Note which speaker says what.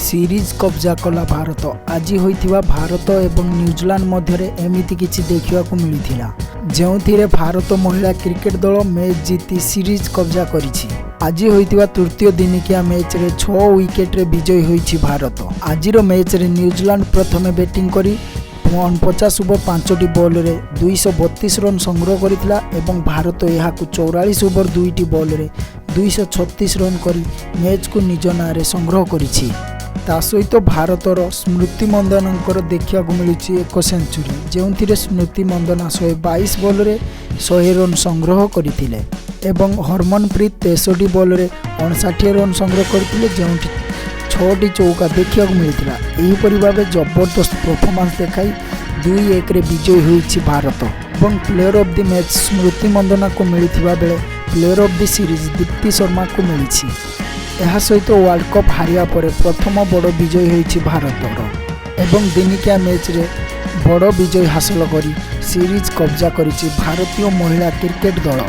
Speaker 1: Series कब्जा कला भारत। आज होइथिबा भारत एवं न्यूजीलैंड मध्य एमिति किछि देखिबाकु मिलिथिला, जेउथिरे भारत महिला क्रिकेट दल मैच जीति सीरीज कब्जा करिछि। आज होइथिबा तृतीय दिनिकिया मैच रे 6 विकेट रे विजयी होइछि भारत। आजिरो मैच रे न्यूजीलैंड प्रथमे बैटिंग करी 49 ओवर 5टी बॉल रे 232 रन संग्रह करिथिला एवं भारत एहाकु 44 ओवर 2टी बॉल रे 236 रन करी मैच को निज नारे संग्रह करिछि। ता सहित भारतर स्मृति मंदनांकर देखा मिलूँ एक सेंचुरी, जो स्मृति मंदना 122 बॉल रे 100 रन संग्रह करथिले एवं हरमनप्रीत 63 बॉल रे 59 रन संग्रह करथिले, जो 6टी चौका देखा मिलता। यहीपरि भाव जबरदस्त परफॉर्मेंस देखाई 2-1 रे विजयी होइछि भारत एवं प्लेयर ऑफ द मैच स्मृति मंदना को मिलता बेले player of the series Deepti Sharma को मिली। यह सहित वर्ल्ड कप हारिया पर प्रथम बड़ विजयी होइछि भारतर एवं दिनिकिया मैच रे बड़ विजय हासिल करी सीरीज कब्जा करिछि भारतीय महिला क्रिकेट दल।